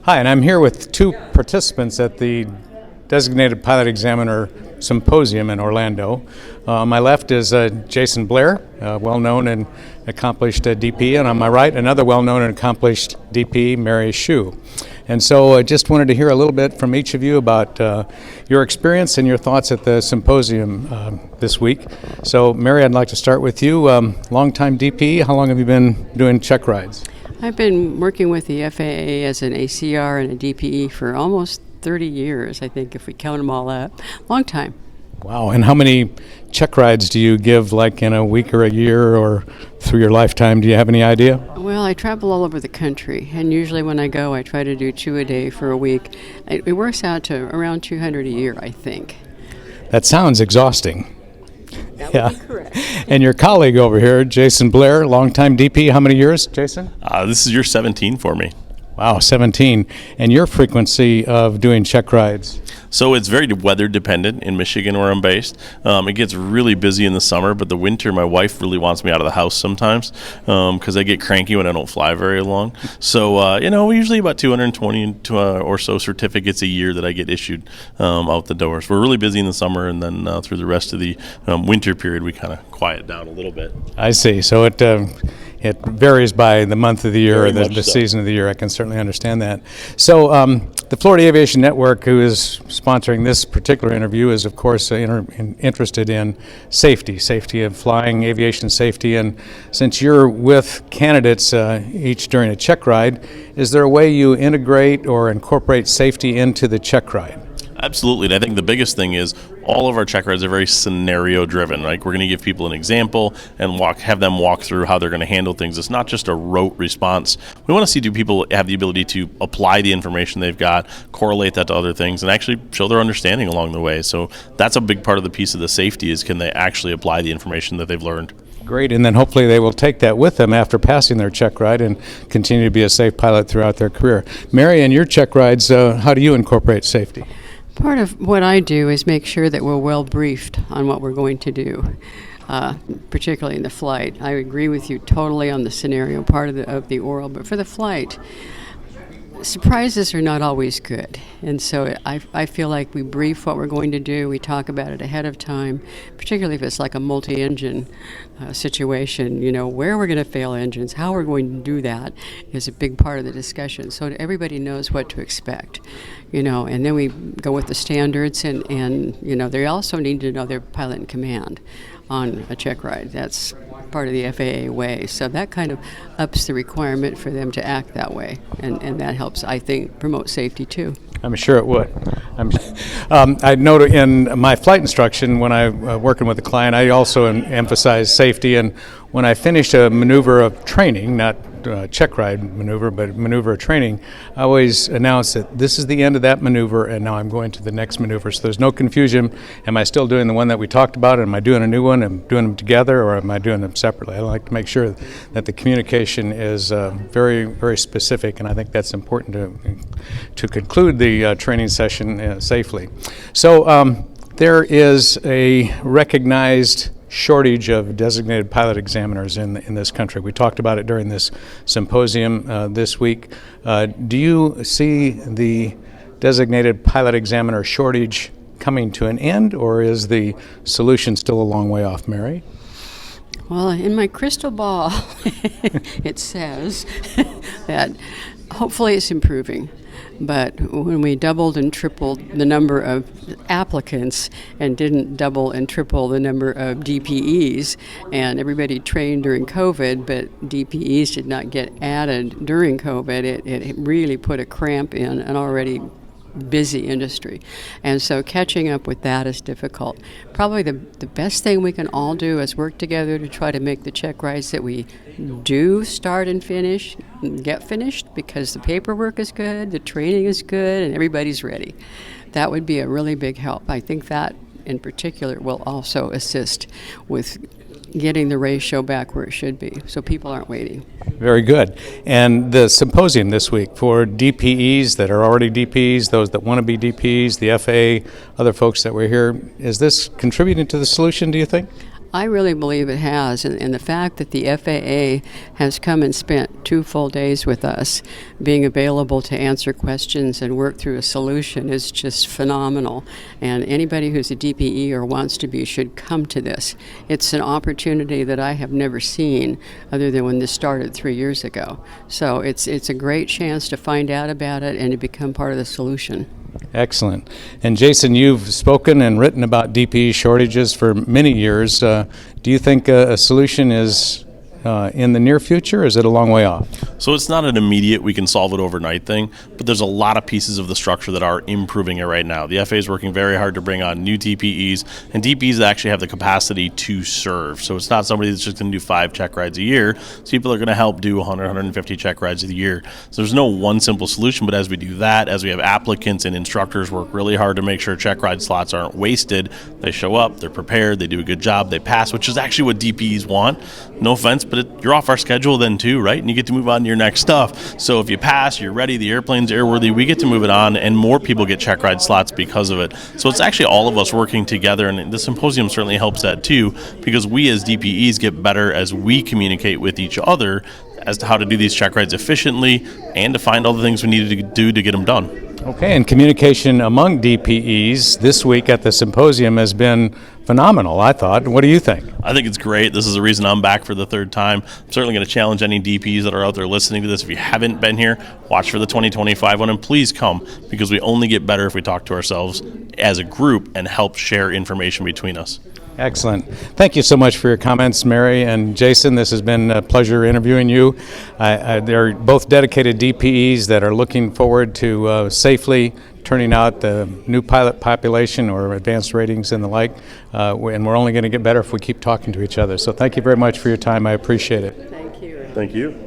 Hi, and I'm here with two participants at the Designated Pilot Examiner Symposium in Orlando. On my left is Jason Blair, well-known and accomplished DPE, and on my right, another well-known and accomplished DPE, Mary Schu. And so I just wanted to hear a little bit from each of you about your experience and your thoughts at the symposium this week. So, Mary, I'd like to start with you. Long-time DPE, how long have you been doing check rides? I've been working with the FAA as an ACR and a DPE for almost 30 years, I think, if we count them all up. Long time. Wow, and how many check rides do you give, like in a week or a year or through your lifetime? Do you have any idea? Well, I travel all over the country, and usually when I go, I try to do 2 a day for a week. It works out to around 200 a year, I think. That sounds exhausting. That would be correct. And your colleague over here, Jason Blair, longtime DP, how many years, Jason? This is year 17 for me. Wow, 17. And your frequency of doing check rides? So it's very weather dependent in Michigan where I'm based. It gets really busy in the summer, but the winter my wife really wants me out of the house sometimes because I get cranky when I don't fly very long. So, usually about 220 or so certificates a year that I get issued out the doors. We're really busy in the summer, and then through the rest of the winter period, we kind of quiet down a little bit. I see. So it varies by the month of the year Very or the much so. season of the year. I can certainly understand that. So the Florida Aviation Network, who is sponsoring this particular interview, is of course interested in safety of flying, aviation safety. And since you're with candidates each during a check ride, is there a way you integrate or incorporate safety into the check ride? Absolutely. And I think the biggest thing is all of our check rides are very scenario driven. Like, we're going to give people an example and have them walk through how they're going to handle things. It's not just a rote response. We want to see, do people have the ability to apply the information they've got, correlate that to other things, and actually show their understanding along the way. So that's a big part of the piece of the safety, is can they actually apply the information that they've learned. Great, and then hopefully they will take that with them after passing their check ride and continue to be a safe pilot throughout their career. Mary, in your check rides, how do you incorporate safety? Part of what I do is make sure that we're well briefed on what we're going to do, particularly in the flight. I agree with you totally on the scenario part of the oral, but for the flight, surprises are not always good. And so I feel like we brief what we're going to do. We talk about it ahead of time, particularly if it's like a multi-engine situation. Where we're going to fail engines, how we're going to do that is a big part of the discussion. So everybody knows what to expect, and then we go with the standards and they also need to know their pilot in command on a check ride. That's part of the FAA way. So that kind of ups the requirement for them to act that way. And that helps, I think, promote safety too. I'm sure it would. I know in my flight instruction, when I'm working with a client, I also emphasize safety. And when I finish a maneuver of training, not check ride maneuver, but maneuver of training, I always announce that this is the end of that maneuver, and now I'm going to the next maneuver. So there's no confusion. Am I still doing the one that we talked about? Am I doing a new one? Am I doing them together, or am I doing them separately? I like to make sure that the communication is very, very specific, and I think that's important to conclude the training session safely. So there is a recognized shortage of designated pilot examiners in this country. We talked about it during this symposium this week. Do you see the designated pilot examiner shortage coming to an end, or is the solution still a long way off, Mary? Well, in my crystal ball, it says that hopefully it's improving. But when we doubled and tripled the number of applicants and didn't double and triple the number of DPEs, and everybody trained during COVID, but DPEs did not get added during COVID, it really put a cramp in an already busy industry. And so catching up with that is difficult. Probably the best thing we can all do is work together to try to make the check rides that we do start and finish, get finished, because the paperwork is good, the training is good, and everybody's ready. That would be a really big help. I think that in particular will also assist with getting the ratio back where it should be, so people aren't waiting. Very good. And the symposium this week for DPEs that are already DPEs, those that want to be DPEs, the FAA, other folks that were here, is this contributing to the solution, do you think? I really believe it has, and the fact that the FAA has come and spent 2 full days with us, being available to answer questions and work through a solution is just phenomenal. And anybody who's a DPE or wants to be should come to this. It's an opportunity that I have never seen other than when this started 3 years ago. So it's a great chance to find out about it and to become part of the solution. Excellent. And Jason, you've spoken and written about DPE shortages for many years. Do you think a solution is in the near future, or is it a long way off? So it's not an immediate, we can solve it overnight thing, but there's a lot of pieces of the structure that are improving it right now. The FAA is working very hard to bring on new DPEs, and DPEs that actually have the capacity to serve. So it's not somebody that's just going to do 5 check rides a year. So people are going to help do 100, 150 check rides a year. So there's no one simple solution, but as we do that, as we have applicants and instructors work really hard to make sure check ride slots aren't wasted, they show up, they're prepared, they do a good job, they pass, which is actually what DPEs want. No offense, but you're off our schedule then too, right? And you get to move on to your next stuff. So if you pass, you're ready, the airplane's airworthy, we get to move it on, and more people get check ride slots because of it. So it's actually all of us working together, and the symposium certainly helps that too, because we as DPEs get better as we communicate with each other as to how to do these check rides efficiently and to find all the things we need to do to get them done. Okay, and communication among DPEs this week at the symposium has been phenomenal, I thought. What do you think? I think it's great. This is the reason I'm back for the 3rd time. I'm certainly going to challenge any DPEs that are out there listening to this. If you haven't been here, watch for the 2025 one, and please come, because we only get better if we talk to ourselves as a group and help share information between us. Excellent. Thank you so much for your comments, Mary and Jason. This has been a pleasure interviewing you. They're both dedicated DPEs that are looking forward to safely turning out the new pilot population or advanced ratings and the like. And we're only going to get better if we keep talking to each other. So thank you very much for your time. I appreciate it. Thank you. Thank you.